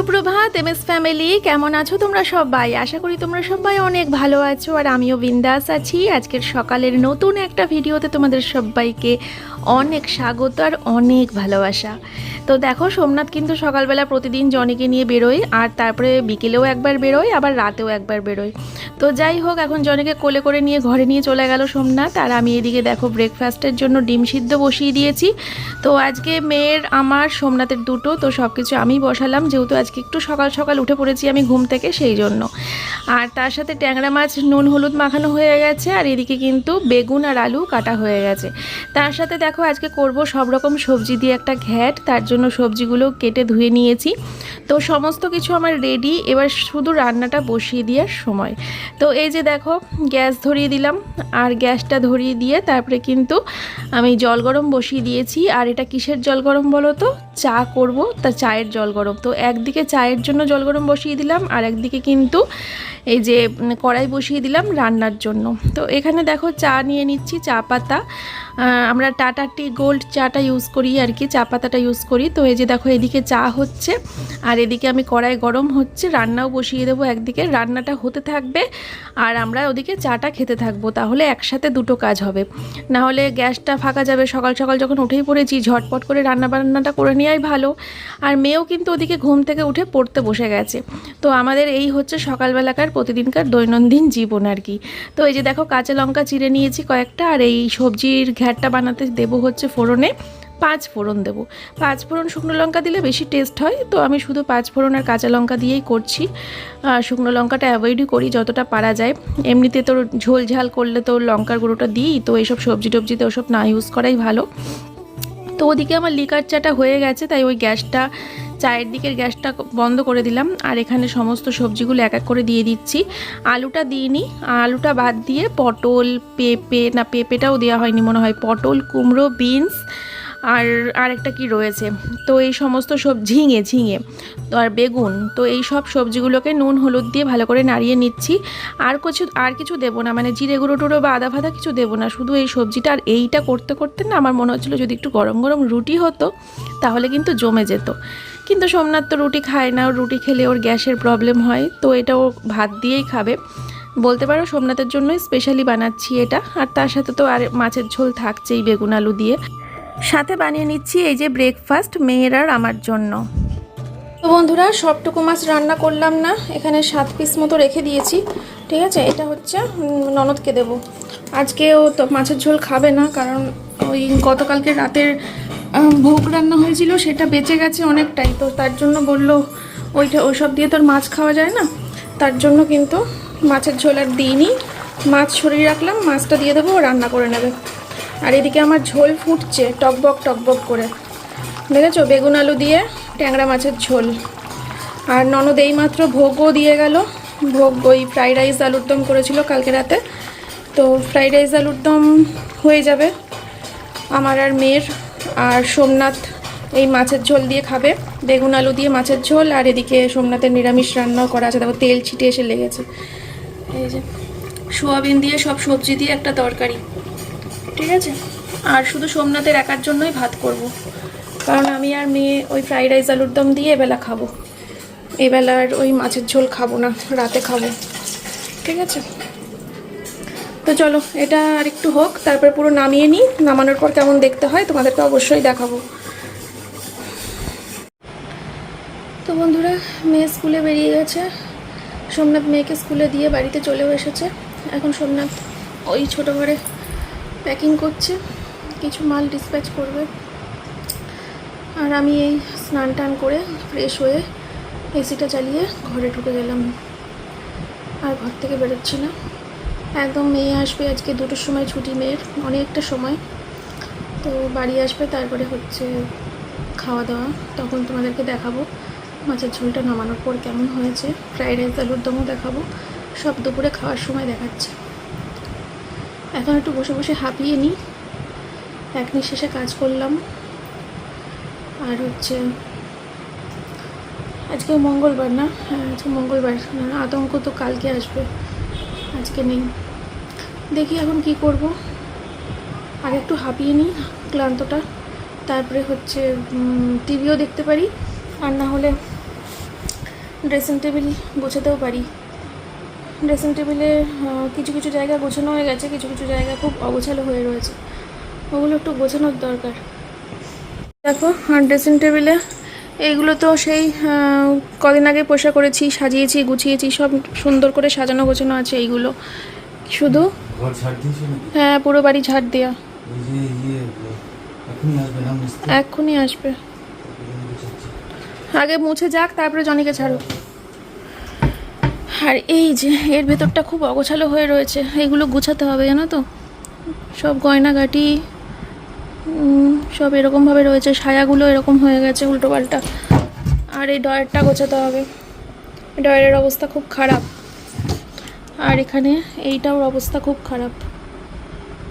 সুপ্রভাত MS family, কেমন আছো তোমরা সবাই? আশা করি তোমরা সবাই অনেক ভালো আছো, আর আমিও বিন্দাস আছি। আজকের সকালের নতুন একটা ভিডিওতে তোমাদের সবাইকে অনেক স্বাগত আর অনেক ভালোবাসা। তো দেখো, সোমনাথ কিন্তু সকালবেলা প্রতিদিন জনিকে নিয়ে বেরোয়, আর তারপরে বিকেলেও একবার বেরোয়, আবার রাতেও একবার বেরোয়। তো যাই হোক, এখন জনিকে কোলে করে নিয়ে ঘরে নিয়ে চলে গেল সোমনাথ, আর আমি এদিকে দেখো ব্রেকফাস্টের জন্য ডিম সিদ্ধ বসিয়ে দিয়েছি। তো আজকে মেয়ের, আমার, সোমনাথের দুটো, তো সব কিছু আমি বসালাম, যেহেতু আজকে একটু সকাল সকাল উঠে পড়েছি আমি ঘুম থেকে, সেই জন্য। আর তার সাথে ট্যাংরা মাছ নুন হলুদ মাখানো হয়ে গেছে, আর এদিকে কিন্তু বেগুন আর আলু কাটা হয়ে গেছে। তার সাথে দেখো আজকে করব সব রকম সবজি দিয়ে একটা ঘ্যাট, তার জন্য সবজিগুলো কেটে ধুয়ে নিয়েছি। তো সমস্ত কিছু আমার রেডি, এবার শুধু রান্নাটা বসিয়ে দেওয়ার সময়। তো এই যে দেখো, গ্যাস ধরিয়ে দিলাম, আর গ্যাসটা ধরিয়ে দিয়ে তারপরে কিন্তু আমি জল গরম বসিয়ে দিয়েছি। আর এটা কিসের জল গরম বলো তো? চা করব, তা চায়ের জল গরম। তো একদিকে চায়ের জন্য জল গরম বসিয়ে দিলাম, আর একদিকে কিন্তু এই যে কড়াই বসিয়ে দিলাম রান্নার জন্য। তো এখানে দেখো চা নিয়ে নিচ্ছি, চা পাতা। আমরা টাটা টি গোল্ড চাটা ইউজ করি আর কি, চা পাতাটা ইউজ করি। তো এই যে দেখো, এদিকে চা হচ্ছে, আর এদিকে আমি কড়াই গরম হচ্ছে, রান্নাও বসিয়ে দেবো। একদিকে রান্নাটা হতে থাকবে আর আমরা ওদিকে চাটা খেতে থাকবো, তাহলে একসাথে দুটো কাজ হবে। না হলে গ্যাসটা ফাঁকা যাবে। সকাল সকাল যখন উঠেই পড়েছি, ঝটপট করে রান্না বান্নাটা করে নেওয়াই ভালো। আর মেয়েও কিন্তু ওদিকে ঘুম থেকে উঠে পড়তে বসে গেছে। তো আমাদের এই হচ্ছে সকালবেলাকার প্রতিদিনকার দৈনন্দিন জীবন আর কি। তো এই যে দেখো, কাঁচা লঙ্কা চিড়ে নিয়েছি কয়েকটা, আর এই সবজির ঘ্যাটটা বানাতে দেবো হচ্ছে ফোড়নে 5 ফোড়ন দেবো। 5 ফোড়ন শুকনো লঙ্কা দিলে বেশি টেস্ট হয়, তো আমি শুধু 5 ফোড়ন আর কাঁচা লঙ্কা দিয়েই করছি। শুকনো লঙ্কাটা অ্যাভয়েডই করি যতটা পারা যায়। এমনিতে তোর ঝোল ঝাল করলে তো লঙ্কার গুঁড়োটা দিই, তো এইসব সবজি টবজিতে ওসব না ইউজ করাই ভালো। তো ওদিকে আমার লিকার চাটা হয়ে গেছে, তাই ওই গ্যাসটা, চায়ের দিকের গ্যাসটা বন্ধ করে দিলাম। আর এখানে সমস্ত সবজিগুলো এক এক করে দিয়ে দিচ্ছি। আলুটা দিইনি, আলুটা বাদ দিয়ে পটল, পেঁপে, না পেঁপেটাও দেওয়া হয়নি মনে হয়, পটল, কুমড়ো, বিনস, আর আরেকটা কি রয়েছে, তো এই সমস্ত ঝিঙে তো আর বেগুন, তো এই সব সবজিগুলোকে নুন হলুদ দিয়ে ভালো করে নাড়িয়ে নিচ্ছি। আর কিছু দেবো না, মানে জিরে গুঁড়ো টুড়ো বা আদা ফাদা কিছু দেবো না, শুধু এই সবজিটা। আর এইটা করতে করতে না আমার মনে হচ্ছিলো যদি একটু গরম গরম রুটি হতো তাহলে কিন্তু জমে যেত। কিন্তু সোমনাথ তো রুটি খায় না, ওর রুটি খেলে ওর গ্যাসের প্রবলেম হয়, তো এটা ও ভাত দিয়েই খাবে। বলতে পারো সোমনাথের জন্যই স্পেশালি বানাচ্ছি এটা। আর তার সাথে তো আর মাছের ঝোল থাকছেই বেগুন আলু দিয়ে। সাথে বানিয়ে নিচ্ছি এই যে ব্রেকফাস্ট মেয়ের আর আমার জন্য। তো বন্ধুরা, সবটুকু মাছ রান্না করলাম না, এখানে 7 পিস মতো রেখে দিয়েছি। ঠিক আছে, এটা হচ্ছে ননদকে দেব। আজকে ও তো মাছের ঝোল খাবে না, কারণ ওই গতকালকে রাতের ভোগ রান্না হয়েছিল, সেটা বেঁচে গেছে অনেকটাই, তো তার জন্য বললো ওইসব দিয়ে তো আর মাছ খাওয়া যায় না, তার জন্য কিন্তু মাছের ঝোল আর দিইনি। মাছ সরিয়ে রাখলাম, মাছটা দিয়ে দেবো, রান্না করে নেবে। আর এদিকে আমার ঝোল ফুটছে টকবক করে, দেখেছো? বেগুন আলু দিয়ে ট্যাংরা মাছের ঝোল। আর ননদ এইমাত্র ভোগও দিয়ে গেল। ভোগ ওই ফ্রাইড রাইস আলুর দম করেছিল কালকে রাতে, তো ফ্রাইড রাইস আলুর দম হয়ে যাবে আমার আর মেয়ের। আর সোমনাথ এই মাছের ঝোল দিয়ে খাবে, বেগুন আলু দিয়ে মাছের ঝোল। আর এদিকে সোমনাথের নিরামিষ রান্নাও করা আছে, দেখো তেল ছিটে এসে লেগেছে। এই যে সোয়াবিন দিয়ে সব সবজি দিয়ে একটা তরকারি, ঠিক আছে। আর শুধু সোমনাথের একার জন্যই ভাত করব, কারণ আমি আর মেয়ে ওই ফ্রাইড রাইস আলুর দম দিয়ে এবেলা খাবো। এবেলা আর ওই মাছের ঝোল খাবো না, রাতে খাবো, ঠিক আছে। তো চলো, এটা আর একটু হোক, তারপরে পুরো নামিয়ে নিই। নামানোর পর কেমন দেখতে হয় তোমাদেরকে অবশ্যই দেখাবো। তো বন্ধুরা, মেয়ে স্কুলে বেরিয়ে গেছে। সোমনাথ মেয়েকে স্কুলে দিয়ে বাড়িতে চলেও এসেছে। এখন সোমনাথ ওই ছোটো ঘরে প্যাকিং করছে, কিছু মাল ডিসপ্যাচ করবে। আর আমি এই স্নান টান করে ফ্রেশ হয়ে এসিটা চালিয়ে ঘরে ঢুকে গেলাম, আর ঘর থেকে বেরোচ্ছি না একদম। মেয়ে আসবে আজকে 2টোর সময় ছুটি মেয়ের, অনেকটা সময়। তো বাড়ি আসবে, তারপরে হচ্ছে খাওয়া দাওয়া, তখন তোমাদেরকে দেখাবো মাছের ঝোলটা নামানোর পর কেমন হয়েছে। ফ্রাইড রাইস আলুর দমও দেখাবো, সব দুপুরে খাওয়ার সময় দেখাচ্ছে। এখন একটু বসে বসে হাঁপিয়ে নিই, এক নিঃশেষে কাজ করলাম। আর হচ্ছে আজকে মঙ্গলবার না, হ্যাঁ আজকে মঙ্গলবার। আতঙ্ক তো কালকে আসবে, আজকে নেই। দেখি এখন কি করব, আগে একটু হাঁপিয়ে নিই ক্লান্তটা, তারপরে হচ্ছে টিভিও দেখতে পারি। আর না হলে ড্রেসিং টেবিল গোছাতেও পারি। ড্রেসিং টেবিলে কিছু কিছু জায়গা গোছানো হয়ে গেছে, কিছু কিছু জায়গা খুব অগোছালো হয়ে রয়েছে, ওগুলো একটু গোছানোর দরকার। দেখো ড্রেসিং টেবিলে এইগুলো তো সেই কদিন আগে পোষা করেছি, সাজিয়েছি, গুছিয়েছি, সব সুন্দর করে সাজানো গোছানো আছে। এইগুলো শুধু হ্যাঁ পুরো বাড়ি ঝাড় দেওয়া। এক্ষুনি আসবে, আগে মুছে যাক তারপরে জনিকে ছাড়ো। আর এই যে এর ভেতরটা খুব অগোছালো হয়ে রয়েছে, এইগুলো গুছাতে হবে জানো তো। সব গয়নাগাটি সব এরকমভাবে রয়েছে, সায়াগুলো এরকম হয়ে গেছে উল্টো পাল্টা। আর এই ডয়ারটা গোছাতে হবে, ডয়ারের অবস্থা খুব খারাপ। আর এখানে এইটার অবস্থা খুব খারাপ।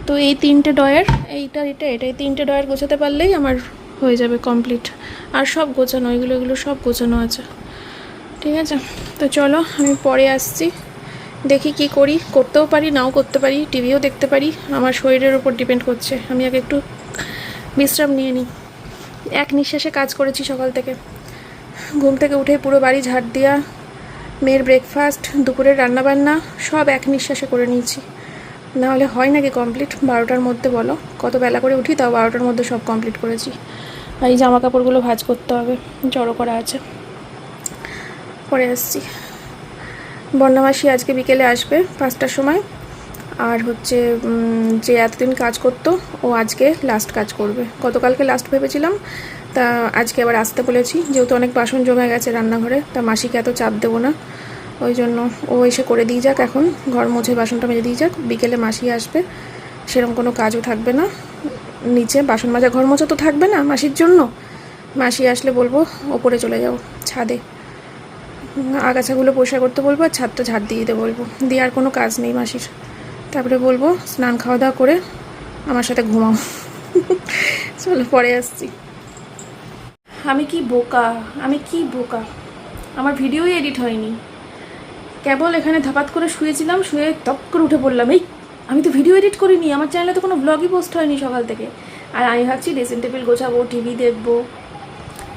তো এই তিনটে ডয়ার, এইটা এই তিনটে ডয়ার গোছাতে পারলেই আমার হয়ে যাবে কমপ্লিট। আর সব গোছানো, এগুলো সব গোছানো আছে। ঠিক আছে, তো চলো আমি পরে আসছি। দেখি কি করি, করতেও পারি নাও করতে পারি, টিভিও দেখতে পারি, আমার শরীরের উপর ডিপেন্ড করছে। আমি আগে একটু বিশ্রাম নিয়ে নিই। এক নিঃশ্বাসে কাজ করেছি সকাল থেকে, ঘুম থেকে উঠে পুরো বাড়ি ঝাড় দেওয়া, মেয়ের ব্রেকফাস্ট, দুপুরের রান্নাবান্না সব এক নিঃশ্বাসে করে নিয়েছি। নাহলে হয় নাকি কমপ্লিট 12টার মধ্যে? বলো কত বেলা করে উঠি, তাও 12টার মধ্যে সব কমপ্লিট করেছি। আর এই জামা কাপড়গুলো ভাঁজ করতে হবে, জড়ো করা আছে। পরে আসছি। বন্যামাসি আজকে বিকেলে আসবে 5টার সময়। আর হচ্ছে যে এতদিন কাজ করতো ও আজকে লাস্ট কাজ করবে। গতকালকে লাস্ট ভেবেছিলাম, তা আজকে আবার আসতে বলেছি, যেহেতু অনেক বাসন জমে গেছে রান্নাঘরে, তা মাসিকে এত চাপ দেবো না, ওই জন্য ও এসে করে দিয়ে যাক। এখন ঘর মুছে বাসনটা মেজে দিয়ে যাক, বিকেলে মাসি আসবে, সেরকম কোনো কাজও থাকবে না। নিচে বাসন মাজা, ঘর মোছা তো থাকবে না মাসির জন্য। মাসি আসলে বলবো ওপরে চলে যাও ছাদে, আগাছাগুলো পরিষ্কার করতে বলবো, আর ছাদটা ঝাড় দিয়ে দিতে বলবো, দিয়ে আর কোনো কাজ নেই মাসির। তারপরে বলবো স্নান খাওয়া দাওয়া করে আমার সাথে ঘুমাও। চলো পরে আসছি। আমি কি বোকা, আমার ভিডিওই এডিট হয়নি। কেবল এখানে ধাপাত করে শুয়েছিলাম, শুয়ে তপ করে উঠে পড়লাম, এই আমি তো ভিডিও এডিট করিনি, আমার চ্যানেলে তো কোনো ব্লগই পোস্ট হয়নি সকাল থেকে। আর আমি ভাবছি ড্রেসিং টেবিল গোছাবো, টিভি দেখবো।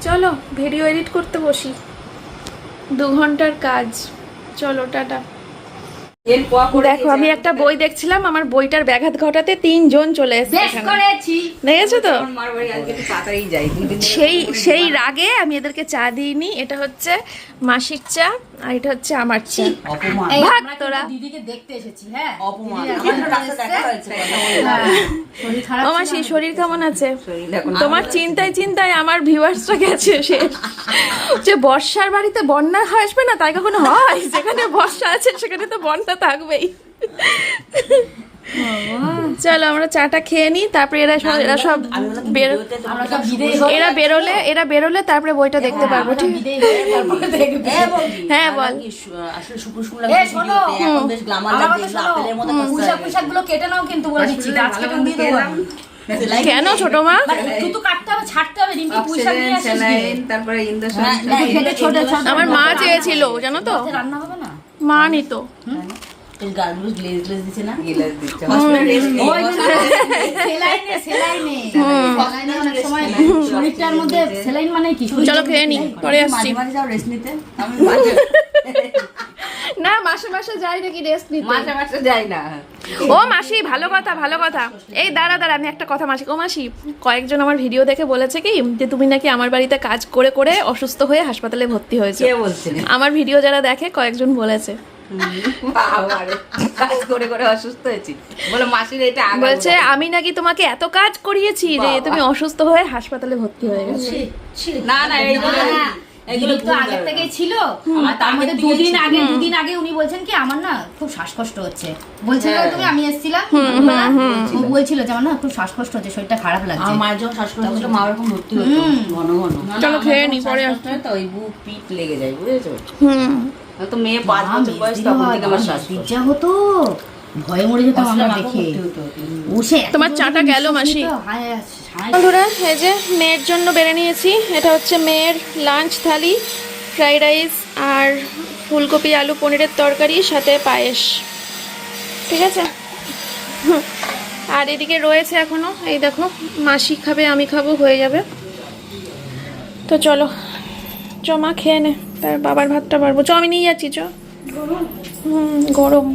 চলো ভিডিও এডিট করতে বসি, 2 ঘন্টার কাজ। চলো টাটা। দেখো আমি একটা বই দেখছিলাম, আমার বইটার ব্যাঘাত ঘটাতে 3 জন চলে এসেছে। দেখেছো তো, সেই রাগে আমি এদেরকে চা দিইনি। এটা হচ্ছে মাসির চা, আর এটা হচ্ছে আমার চা। তোরা দিদিকে দেখতে এসেছি। হ্যাঁ ও মাসি, শরীর কেমন আছে? তোমার চিন্তায় আমার ভিউয়ার্সটা গেছে শেষ। যে বর্ষার বাড়িতে বন্যা আসবে না তাই কখনো হয়? যেখানে বর্ষা আছে সেখানে তো বন্যা থাকবেই। চলো আমরা চাটা খেয়ে নিই, তারপরে এরা সব বেরোলে তারপরে বইটা দেখতে পারবো। ঠিক? হ্যাঁ বল। কেন ছোট মা? আমার মা চেয়েছিল জানো তো, মা নিত। চলো খেয়ে নি, পরে আসছি। না মাসে মাসে যাই নাকি রেস্ট নিতে? মাসে যাই না। ও মাসি ভালো কথা। এই দাঁড়া আমি একটা কথা মাসি। ও মাসি, কয়েকজন আমার ভিডিও দেখে বলেছে কি যে তুমি নাকি আমার বাড়িতে কাজ করে করে অসুস্থ হয়ে হাসপাতালে ভর্তি হয়েছে। আমার ভিডিও যারা দেখে কয়েকজন বলেছে কাজ করে করে অসুস্থ হয়েছি বলে মাসির এটা বলছে আমি নাকি তোমাকে এত কাজ করিয়েছি যে তুমি অসুস্থ হয়ে হাসপাতালে ভর্তি হয়ে গেছো। না এগুলো তো আগে থেকেই ছিল। তার মধ্যে দুদিন আগে উনি বলছেন কি আমার না খুব শ্বাসকষ্ট হচ্ছে, বলছিল তুমি, আমি এসেছিলাম, বলছিল যে আমার না খুব শ্বাসকষ্ট হচ্ছে, শরীরটা খারাপ লাগছে। আমার মায়ের যখন শ্বাসকষ্ট হচ্ছিল মা ওরকম ভর্তি হতো ঘন ঘন। চলো খেয়ে নি, পরে আসতে তো ওই বুক পিঠ লেগে যায়, বুঝেছো? তো মেয়ে 5 বছর বয়স তখন থেকে আমার শ্বাসকষ্ট হতো, ভয়ে মরে যেতাম আমরা দেখে। তোমার চাটা গেল মাসি। বন্ধুরা এই যে মেয়ের জন্য বেড়ে নিয়েছি, এটা হচ্ছে মেয়ের লাঞ্চ থালি, ফ্রাইড রাইস আর ফুলকপি আলু পনিরের তরকারি সাথে পায়েস। ঠিক আছে, আর এদিকে রয়েছে এখনো, এই দেখো মাসি খাবে আমি খাবো, হয়ে যাবে। তো চলো জমা খেয়ে নে। তার বাবার ভাতটা পারবো। চ আমি নিয়ে যাচ্ছি, চ। গরম।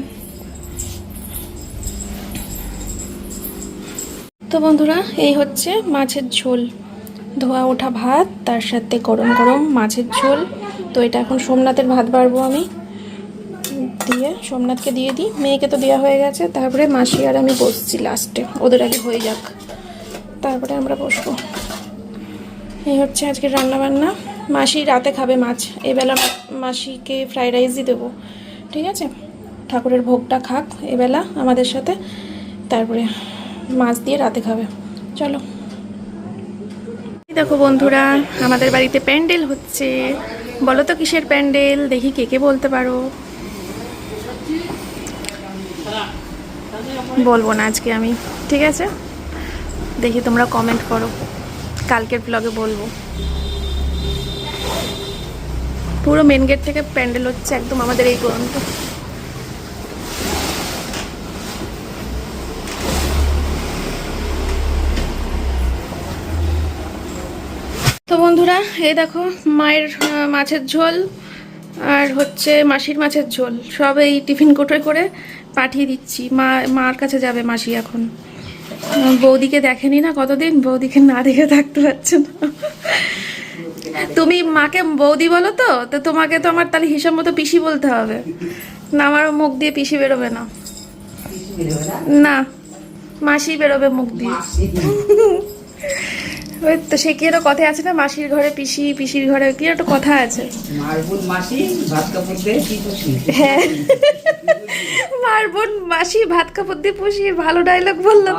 তো বন্ধুরা, এই হচ্ছে মাছের ঝোল, ধোয়া ওঠা ভাত, তার সাথে গরম গরম মাছের ঝোল। তো এটা এখন সোমনাথের ভাত বাড়বো আমি, দিয়ে সোমনাথকে দিয়ে দিই, মেয়েকে তো দেওয়া হয়ে গেছে। তারপরে মাসি আর আমি বসছি লাস্টে, ওদের আগে হয়ে যাক, তারপরে আমরা বসবো। এই হচ্ছে আজকের রান্নাবান্না। মাসি রাতে খাবে মাছ, এবেলা মাসিকে ফ্রাইড রাইসই দেবো, ঠিক আছে? ঠাকুরের ভোগটা খাক এবেলা আমাদের সাথে, তারপরে মাছ দিয়ে রাতে খাবে। চলো। দেখো বন্ধুরা, আমাদের বাড়িতে প্যান্ডেল হচ্ছে। বলো তো কিসের প্যান্ডেল, দেখি কে কে বলতে পারো। বলবো না আজকে আমি, ঠিক আছে? দেখি তোমরা কমেন্ট করো, কালকের ব্লগে বলবো। পুরো মেন গেট থেকে প্যান্ডেল হচ্ছে একদম আমাদের এই গ্রাউন্ড। তো বন্ধুরা, এই দেখো মায়ের মাছের ঝোল আর হচ্ছে মাসির মাছের ঝোল সব এই টিফিন কোটোয় করে পাঠিয়ে দিচ্ছি। মার কাছে যাবে মাসি এখন। বৌদিকে দেখেনি না কতদিন, বৌদিকে না দেখে থাকতে পারছে না। তুমি মাকে বৌদি বলো তো, তো তোমাকে তো আমার তাহলে হিসাব মতো পিসি বলতে হবে না, আমার মুখ দিয়ে পিসি বেরোবে না, না মাসি বেরোবে মুখ দিয়ে। ওই তো সে কি একটা কথা আছে না, মাসির ঘরে পিসি, পিসির ঘরে কি একটা কথা আছে। হ্যাঁ, মার বোন মাসি ভাত কাপড় দিয়ে পুষি, ভালো ডায়লগ বললাম।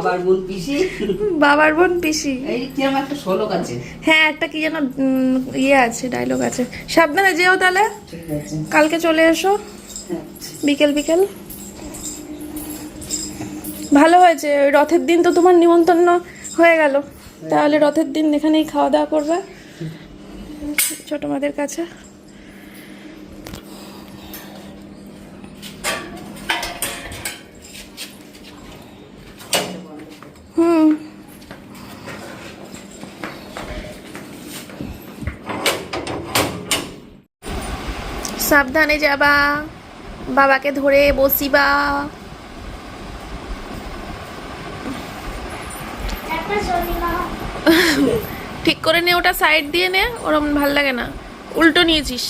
বাবার বোন পিসি, হ্যাঁ একটা কি যেন ইয়ে আছে, ডায়লগ আছে। সাবধানে যেও তাহলে, কালকে চলে এসো বিকেল বিকেল। ভালো হয়েছে, রথের দিন তো তোমার নিমন্ত্রণ হয়ে গেল, তাহলে রথের দিন এখানেই খাওয়া দাওয়া করবে ছোট মাদের কাছে। সাবধানে যাবা, বাবাকে ধরে বসিবা। ঠিক করে নে, ওটা সাইড দিয়ে নে, ওরম ভাল লাগে না, উল্টো নিয়েছিস।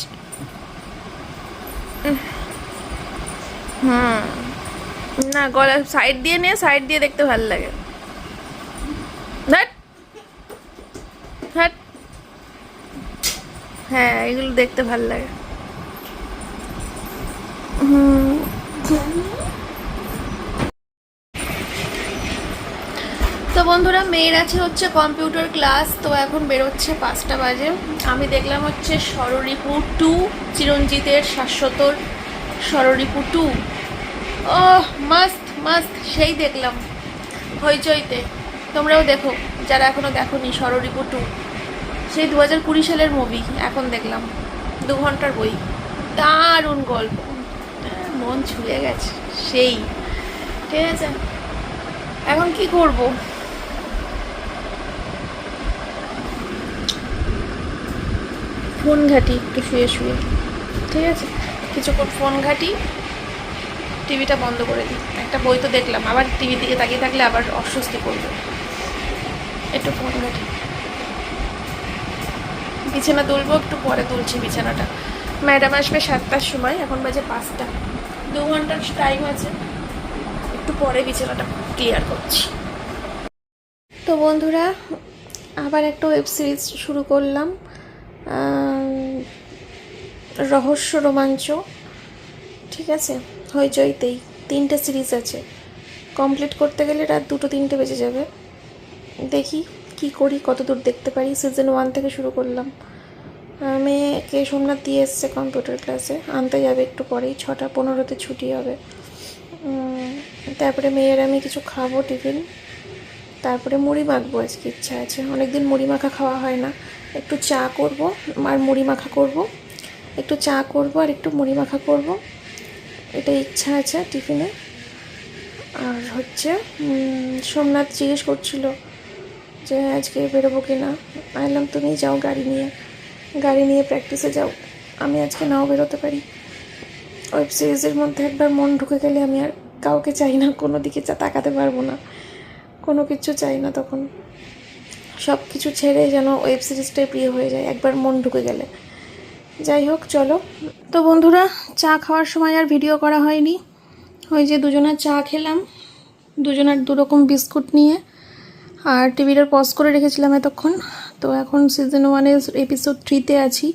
না গলা সাইড দিয়ে নে, সাইড দিয়ে দেখতে ভাল লাগে। হ্যাঁ এগুলো দেখতে ভাল লাগে। তো বন্ধুরা, মেয়ের আছে হচ্ছে কম্পিউটার ক্লাস, তো এখন বেরোচ্ছে 5টা বাজে। আমি দেখলাম হচ্ছে ষড়রিপু 2, চিরঞ্জিতের শাশ্বতর ষড়রিপু 2। ও মাস্ত মাস্ত, সেই দেখলাম হইচইতে। তোমরাও দেখো যারা এখনো দেখোনি, ষড়রিপু 2 সেই 2020 সালের মুভি, এখন দেখলাম 2 ঘন্টার বই, দারুণ গল্প, মন ছুঁয়ে গেছে সেই। ঠিক আছে, এখন কি করব, ফোন ঘাটি একটু শুয়ে শুয়ে, ঠিক আছে? কিছুক্ষণ ফোন ঘাটি, টিভিটা বন্ধ করে দিই। একটা বই তো দেখলাম, আবার টিভির দিকে তাকিয়ে থাকলে আবার অস্বস্তি করবে। একটু ফোন ঘাটি, বিছানা তুলবো, একটু পরে তুলছি বিছানাটা। ম্যাডাম আসবে 7টার সময়, এখন বাজে 5টা, 2 ঘন্টার টাইম আছে, একটু পরে বিছানাটা ক্লিয়ার করছি। তো বন্ধুরা, আবার একটা ওয়েব সিরিজ শুরু করলাম, রহস্য রোমাঞ্চ, ঠিক আছে? হইচইতেই 3টে সিরিজ আছে, কমপ্লিট করতে গেলে রাত 2-3টে বেজে যাবে। দেখি কি করি, কতদূর দেখতে পারি। সিজন 1 থেকে শুরু করলাম। মেয়েকে সোমনাথ দিয়ে এসছে কম্পিউটার ক্লাসে, আনতে যাবে একটু পরেই, 6:15-তে ছুটি হবে। তারপরে মেয়ের আমি কিছু খাবো টিফিন, তারপরে মুড়ি মাখবো, আজকে ইচ্ছা আছে, অনেকদিন মুড়ি মাখা খাওয়া হয় না। একটু চা করব আর মুড়ি মাখা করব, একটু চা করব আর একটু মুড়ি মাখা করব, এটা ইচ্ছা আছে টিফিনে। আর হচ্ছে সোমনাথ জিজ্ঞেস করছিল যে আজকে বেরোবো কি না, বললাম তুমি যাও গাড়ি নিয়ে প্র্যাকটিসে যাও, আমি আজকে নাও বেরোতে পারি। ওয়েব সিরিজের মধ্যে একবার মন ঢুকে গেলে আমি আর কাউকে চাই না, কোনো দিকে তাকাতে পারবো না, কোনো কিছু চাই না। তখন সব কিছু ছেড়ে যেন ওয়েব সিরিজটাই প্রিয় হয়ে যায় একবার মন ঢুকে গেলে। যাই হোক, চলো। তো বন্ধুরা, চা খাওয়ার সময় আর ভিডিও করা হয়নি। ওই যে দুজনের চা খেলাম, দুজনের দুরকম বিস্কুট নিয়ে, আর টিভিটা পজ করে রেখেছিলাম এতক্ষণ। তো এখন সিজন 1-এর এপিসোড 3-তে আছি,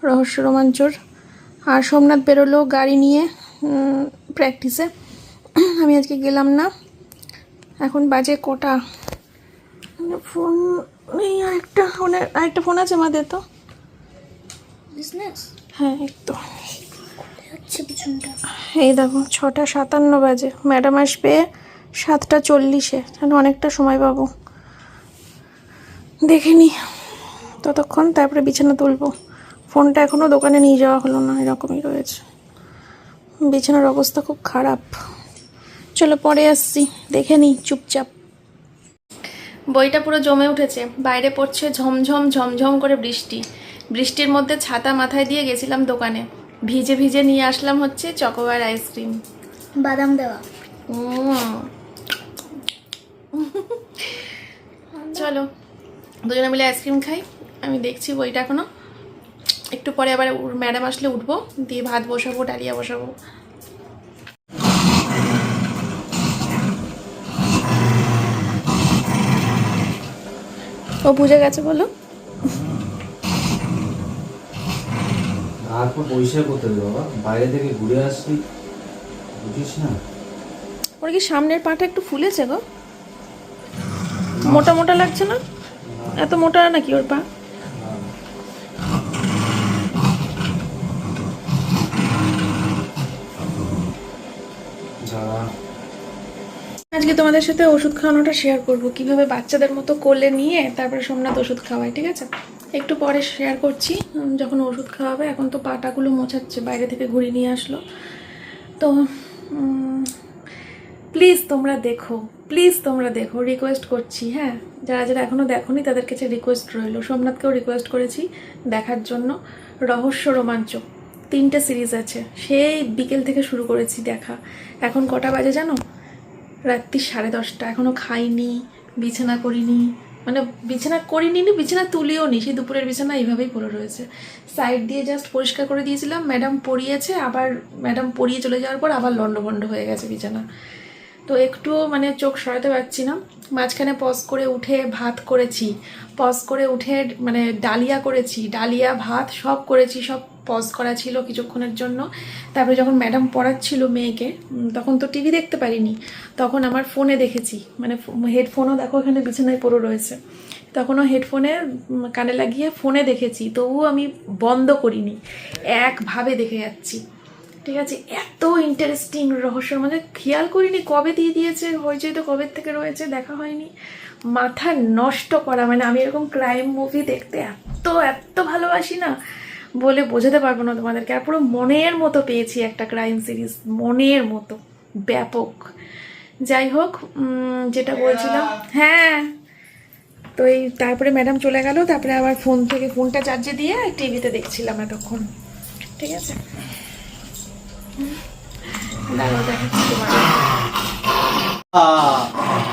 রহস্য রোমাঞ্চর। আর সোমনাথ বেরোলো গাড়ি নিয়ে প্র্যাকটিসে। আমি আজকে গেলাম না। এখন বাজে কটা, ফোন নেই, আরেকটা ফোন আছে আমাদের। তো হ্যাঁ, একটু এই দেখো 6:57 বাজে, ম্যাডাম আসবে 7:40-এ, তাহলে অনেকটা সময় পাবো। দেখে নি ততক্ষণ, তারপরে বিছানা তুলবো। ফোনটা এখনও দোকানে নিয়ে যাওয়া হলো না, এরকমই রয়েছে। বিছানার অবস্থা খুব খারাপ। চলো পরে আসছি, দেখে নিই চুপচাপ। বইটা পুরো জমে উঠেছে, বাইরে পড়ছে ঝমঝম ঝমঝম করে বৃষ্টি। বৃষ্টির মধ্যে ছাতা মাথায় দিয়ে গেছিলাম দোকানে, ভিজে ভিজে নিয়ে আসলাম হচ্ছে চকোবার আইসক্রিম, বাদাম দেওয়া। চলো দুজনে মিলে আইসক্রিম খাই। আমি দেখছি বইটা এখনো, একটু পরে আবার ম্যাডাম আসলে উঠবো, দিয়ে ভাত বসাবো, ডালিয়া বসাবো। ও বুঝে গেছে বলো। তারপর পয়সা করতে দেবো বাবা, বাইরে থেকে ঘুরে আসলি, বুঝিস না? ওর কি সামনের পাটা একটু ফুলেছে গো? মোটা মোটা লাগছে না? এত মোটা নাকি ওর পা? আজকে তোমাদের সাথে ওষুধ খাওয়ানোটা শেয়ার করব, কিভাবে বাচ্চাদের মতো কোলে নিয়ে তারপরে সোমনাথ ওষুধ খাওয়ায়, ঠিক আছে? একটু পরে শেয়ার করছি যখন ওষুধ খাওয়াবে। এখন তো পাটাগুলো মোছাচ্ছে, বাইরে থেকে ঘুরিয়ে নিয়ে আসলো। তো প্লিজ তোমরা দেখো, প্লিজ তোমরা দেখো, রিকোয়েস্ট করছি। হ্যাঁ, যারা যারা এখনও দেখোনি তাদের কাছে রিকোয়েস্ট রইলো। সোমনাথকেও রিকোয়েস্ট করেছি দেখার জন্য। রহস্য রোমাঞ্চ 3টে সিরিজ আছে, সেই বিকেল থেকে শুরু করেছি দেখা। এখন কটা বাজে জানো? রাত্রি 10:30। এখনও খাইনি, বিছানা করিনি, মানে বিছানা করিনি, বিছানা তুলিও নি, সেই দুপুরের বিছানা এইভাবেই পড়ে রয়েছে। সাইড দিয়ে জাস্ট পরিষ্কার করে দিয়েছিলাম, ম্যাডাম পরিয়েছে, আবার ম্যাডাম পরিয়ে চলে যাওয়ার পর আবার লন্ডভন্ড হয়ে গেছে বিছানা। তো একটুও মানে চোখ সরাতে পারছি না। মাঝখানে পজ করে উঠে ভাত করেছি, পজ করে উঠে মানে ডালিয়া করেছি, ডালিয়া ভাত সব করেছি, সব পজ করা ছিল কিছুক্ষণের জন্য। তারপরে যখন ম্যাডাম পড়াচ্ছিল মেয়েকে, তখন তো টিভি দেখতে পারিনি, তখন আমার ফোনে দেখেছি, মানে হেডফোনও দেখো এখানে বিছানায় পড়ে রয়েছে, তখনও হেডফোনে কানে লাগিয়ে ফোনে দেখেছি, তবুও আমি বন্ধ করিনি, একভাবে দেখে যাচ্ছি, ঠিক আছে? এত ইন্টারেস্টিং রহস্য, মানে খেয়াল করিনি কবে দিয়ে দিয়েছে, হয়েছে তো কবে থেকে রয়েছে, দেখা হয়নি। মাথা নষ্ট করা, মানে আমি এরকম ক্রাইম মুভি দেখতে এত এত ভালোবাসি না, বলে বোঝাতে পারবো না তোমাদেরকে। আর পুরো মনের মতো পেয়েছি একটা ক্রাইম সিরিজ, মনের মতো, ব্যাপক। যাই হোক, যেটা বলছিলাম, হ্যাঁ, তো এই তারপরে ম্যাডাম চলে গেল, তারপরে আবার ফোন থেকে ফোনটা চার্জে দিয়ে টিভিতে দেখছিলাম এতক্ষণ, ঠিক আছে?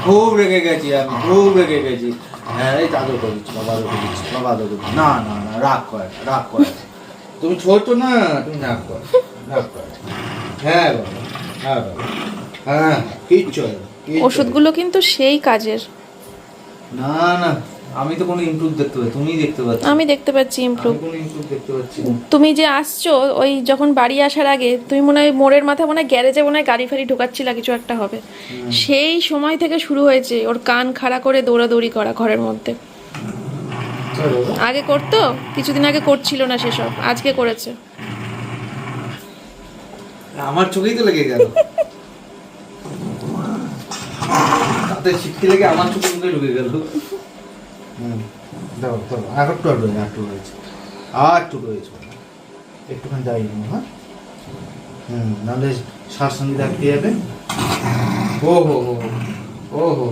খুব রেগে গেছি আমি, খুব রেগে গেছি। হ্যাঁ, এই দাদু করিস, বাবা আদর করিস, বাবা আদর করিস। না না না, রাগ করে, রাগ করে। তুমি ছোট না, তুমি রাগ কর, রাগ কর। হ্যাঁ বাবা, হ্যাঁ বাবা, হ্যাঁ, কিচ্ছু হবে না। ওষুধগুলো কিন্তু সেই কাজের। না না, আমি তো কোনো ইমপ্রুভ দেখতে পাচ্ছি, তুমি দেখতে পাচ্ছ? আমি দেখতে পাচ্ছি ইমপ্রুভ। কোনো ইমপ্রুভ দেখতে পাচ্ছি। তুমি যে আসছো, ওই যখন বাড়ি আসার আগে তুমি মনে হয় মোড়ের মাথায় মনে হয় গ্যারেজে মনে হয় গাড়ি ফাড়ি ঢোকাচ্ছিলা, কিছু একটা হবে, সেই সময় থেকে শুরু হয়েছে ওর কান খাড়া করে দৌড়াদৌড়ি করা ঘরের মধ্যে। আগে করতো, কিছুদিন আগে করছিল না সেসব, আজকে করেছে। আমার চোখেই তো লেগে গেল, তাতে শিখতে লেগে আমার চোখে মুখে ঢুকে গেল। দাও দাও, একটু রয়েছে, আর একটু রয়েছে, একটুখানি দাঁড়িয়ে নেবো। হ্যাঁ, নাহলে শ্বাসসঙ্গীত রাখতে যাবে। ও হো হো ও হো,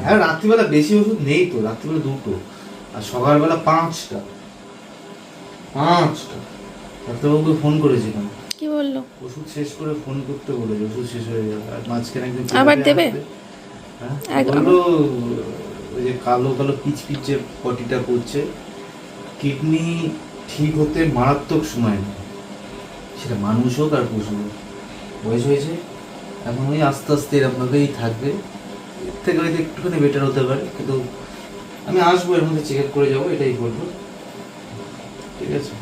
হ্যাঁ, রাত্রিবেলা বেশি ওষুধ নেই তো, রাত্রিবেলা 2টো, আর সকালবেলা 5টা। ডাক্তারবাবুকে ফোন করেছিলাম, কি বললো? ওষুধ শেষ করে ফোন করতে বলেছে, ওষুধ শেষ হয়ে যাবে আর মাঝখানে একদিন আবার দেবে? হ্যাঁ একদম। বললো ওই যে কালো কালো পিচ পিচ যে পটিটা করছে, কিডনি ঠিক হতে মারাত্মক সময় নেয়, সেটা মানুষ হোক আর পশু হোক। বয়স হয়েছে এখন, ওই আস্তে আস্তে এরকমভাবেই থাকবে, এর থেকে হয়তো একটুখানি বেটার হতে পারে, কিন্তু আমি আসবো এর মধ্যে চেক আপ করে যাবো, এটাই করবো, ঠিক আছে?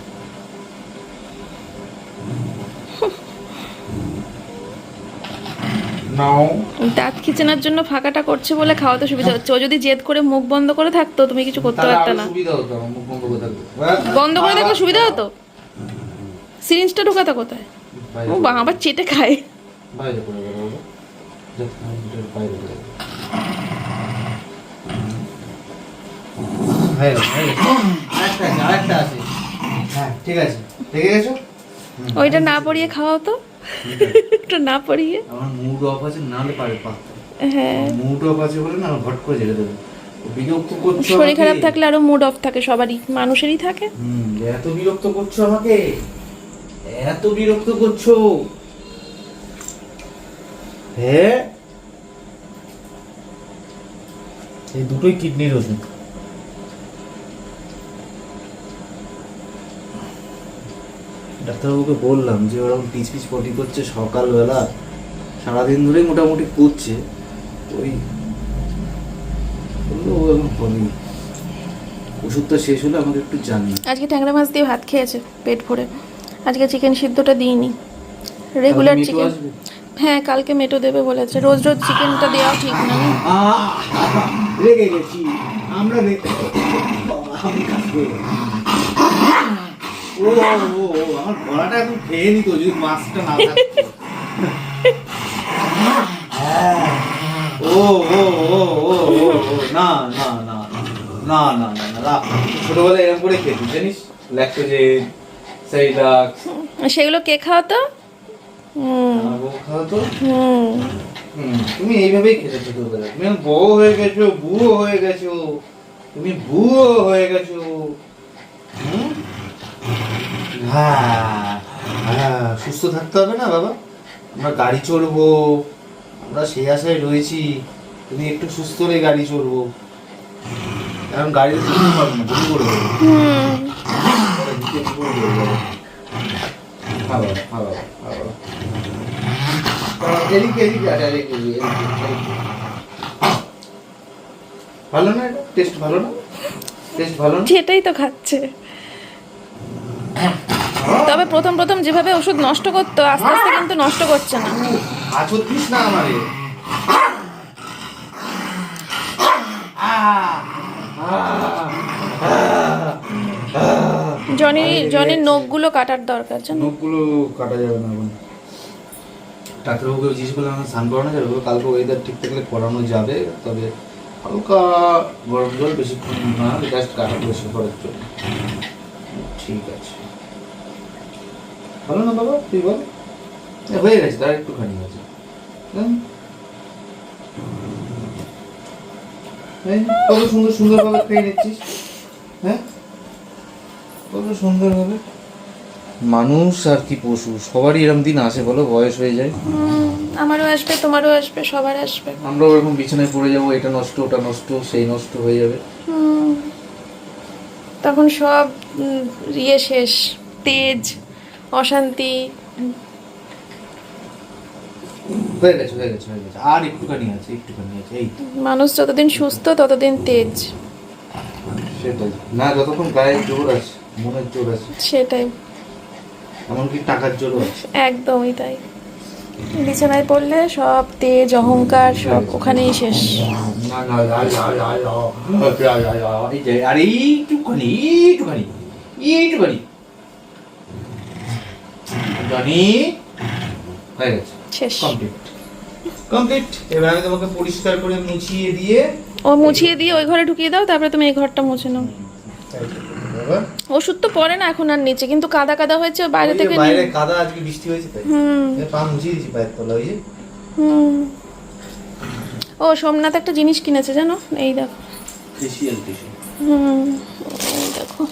নাও দাঁত খিচেনার জন্য ফাঁকাটা করছে বলে খাওয়াতে সুবিধা হচ্ছে। ও যদি জেদ করে মুখ বন্ধ করে থাকতো তুমি কিছু করতে তাহলে পারতে আরো না। সুবিধা হতো, আমার মুখ বন্ধ করে থাকতো। বন্ধ করে থাকলে সুবিধা হতো। সিরিঞ্জটা ঢোকাতো কোথায়? ও বা আবার চেটে খায়। বাইরে করে বেরো বাবা। যা, বাইরে করে বেরো। হয়ে গেছে, হয়ে গেছে। আরেকটা আছে। হ্যাঁ, ঠিক আছে। দেখে গেছো? ওইটা না পড়িয়ে খাওয়াও তো। একটু না পড়িয়ে। আমার মুড অফ আছে, নাহলে পারে পারতে। হ্যাঁ, মুড অফ আছে বলে না, আমার ঘট করে জেলে দেবে। বিরক্ত করছো শরীর আমাকে। খারাপ থাকলে আরো মুড অফ থাকে, সবারই, মানুষেরই থাকে। এত বিরক্ত করছো আমাকে, এত বিরক্ত করছো। হ্যাঁ, এই দুটোই কিডনির ওষুধ। ডাক্তারবাবুকে বললাম যে ওরকম পিচ পিচ পটি করছে সকালবেলা, সারাদিন ধরেই মোটামুটি করছে, ওই বললো ও এখন হয়নি, ওষুধটা শেষ হলে আমাকে একটু জানিয়ে। আজকে ট্যাংরা মাছ দিয়ে ভাত খেয়েছে পেট ভরে। আজকে চিকেন সিদ্ধটা দিইনি, রেগুলার মিঠু চিকেন। আসবে? হ্যাঁ, কালকে মেটো দেবে বলেছে। রোজ রোজ চিকেনটা দেওয়া ঠিক না। রেগে গেছি আমরা, আমি কাছে ও ও ও আমার গলাটা এখন খেয়ে নিত যদি মাছটা না থাকতো। ও ও ও ও ও না না না না না না না রাখ। ছোটবেলায় এরকম করে খেতি জানিস, ল্যাকটোজেন, সাইলাক্স, সেগুলো কে খাওয়াতো? আমার বউ খাওয়াতো। তুমি এইভাবেই খেতে ছোটবেলায়, তুমি এখন বউ হয়ে গেছো, বুড়ো হয়ে গেছো, তুমি বুড়ো হয়ে গেছো। হ্যাঁ হ্যাঁ, সুস্থ থাকতে হবে না বাবা, আমরা গাড়ি চড়বো, আমরা সেই আশায় রয়েছি, তুমি একটু সুস্থ হলে গাড়ি চড়বো, কারণ গাড়িতে চলতে পারবো না, বমি করে দেবো। ভালো না এটা? টেস্ট ভালো না? টেস্ট ভালো না? সেটাই তো খাচ্ছে। তবে প্রথম প্রথম যেভাবে ওষুধ নষ্ট করতো, আস্তে আস্তে কিন্তু নষ্ট করছে না। আছর দিস না আমারে। জনির নখগুলো কাটার দরকার, জানো? নখগুলো কাটা যাবে না এখন। ডাক্তারবাবুকে জিজ্ঞেস করলাম স্নান করানো যাবে, কালকে ওয়েদার ঠিক থাকলে করানো যাবে, তবে হালকা গরম জল, বেশিক্ষণ না, জাস্ট কাটা পরিষ্কার করার জন্য। ঠিক আছে, ভালো না বাবা? তুই বল। হয়ে গেছে, তার একটুখানি আছে। কত সুন্দর সুন্দর ভাবে খেয়ে নিচ্ছিস, হ্যাঁ কত সুন্দর ভাবে। মানুষ আর কি পশু, সবারই এরকম দিন আসে বলো, বয়স হয়ে যায়। আমারও আসবে, তোমারও আসবে, সবার আসবে। আমরাও এরকম বিছানায় পড়ে যাবো, এটা নষ্ট ওটা নষ্ট, সেই নষ্ট হয়ে যাবে। তখন সব ইয়ে শেষ, তেজ, অশান্তি। হয়ে গেছে হয়ে গেছে হয়ে গেছে, আর একটুখানি আছে, একটুখানি আছে, এই তো। মানুষ যতদিন সুস্থ ততদিন তেজ। সেটাই না, যতক্ষণ গায়ে জোর আছে, মনের জোর আছে, সেটাই, এমনকি টাকার জোরও আছে। একদমই তাই। বিছানায় পড়লে সব তেজ, অহংকার সব ওখানেই শেষ। না না এই যে আর এইটুখানি এইটুখানি এইটুখানি জানি হয়ে গেছে, শেষ। Complete complete. এবার আমি তোমাকে পরিষ্কার করে মুছিয়ে দিয়ে, ও মুছিয়ে দিয়ে ওই ঘরে ঢুকিয়ে দাও, তারপরে তুমি এই ঘরটা মুছে নাও। ওষুধ তো পড়ে না এখন আর নিচে, কিন্তু কাদা কাদা হয়েছে বাইরে থেকে। বাইরে কাদা, আজকে বৃষ্টি হয়েছে তাই পা মুছিয়ে দিয়েছি পায়ের তলা, ওই যে। ও সোমনাথ একটা জিনিস কিনেছে জানো, এই দেখো। Facial tissue. এই দেখো।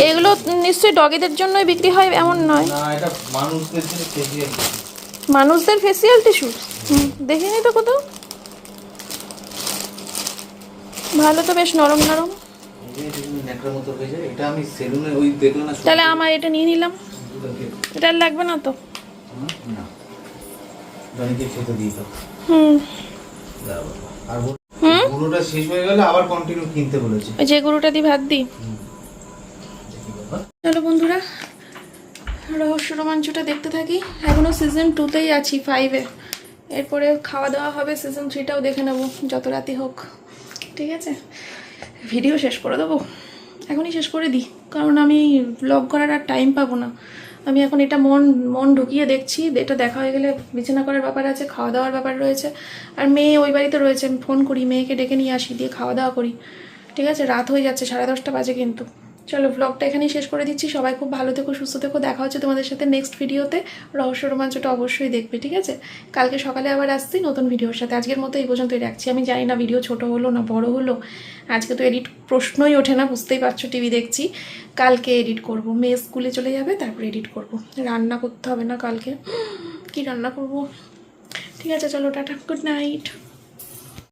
এগুলো নিশ্চয়ই ডগেদের জন্যই বিক্রি হয় এমন নয়, না এটা মানুষদের জন্য ফেসিয়াল। মানুষদের ফেসিয়াল টিস্যু। দেখিনি তো কোথাও। ভালো তো, বেশ নরম নরম। নেকড়ার মতো হয়ে যায়। এটা আমি সেলুনে ওই দেখলাম না। তাহলে আমার এটা নিয়ে নিলাম, এটা আর লাগবে না তো। না জনিকে খেতে দিয়ে দাও। আর গুঁড়োটা শেষ হয়ে গেলে আবার কন্টিনিউ কিনতে বলেছে। ওই যে গুঁড়োটা দিয়ে ভাত দিই। চলো বন্ধুরা, রহস্য রোমাঞ্চটা দেখতে থাকি। এখনও সিজন 2তেই আছি, 5-এ। এরপরে খাওয়া দাওয়া হবে, সিজন 3টাও দেখে নেবো যত রাতি হোক। ঠিক আছে, ভিডিও শেষ করে দেবো, এখনই শেষ করে দিই, কারণ আমি ব্লগ করার আর টাইম পাবো না। আমি এখন এটা মন ঢুকিয়ে দেখছি, এটা দেখা হয়ে গেলে বিছানা করার ব্যাপার আছে, খাওয়া দাওয়ার ব্যাপার রয়েছে, আর মেয়ে ওই বাড়িতে রয়েছে। আমি ফোন করি, মেয়েকে ডেকে নিয়ে আসি, দিয়ে খাওয়া দাওয়া করি। ঠিক আছে, রাত হয়ে যাচ্ছে, 10:30 বাজে কিন্তু। চলো ব্লগটা এখানেই শেষ করে দিচ্ছি। সবাই খুব ভালো থেকো, সুস্থ থেকো। দেখা হচ্ছে তোমাদের সাথে নেক্সট ভিডিওতে। রহস্য রোমাঞ্চটা অবশ্যই দেখবে, ঠিক আছে? কালকে সকালে আবার আসছি নতুন ভিডিওর সাথে। আজকের মতো এই পর্যন্তই রাখছি। আমি জানি না ভিডিও ছোট হলো না বড় হলো, আজকে তো এডিট প্রশ্নই ওঠে না, বুঝতেই পারছো, টিভি দেখছি। কালকে এডিট করব, মেয়ে স্কুলে চলে যাবে, তারপর এডিট করব। রান্না করতে হবে না কালকে, কি রান্না করব? ঠিক আছে, চলো টাটা, গুড নাইট।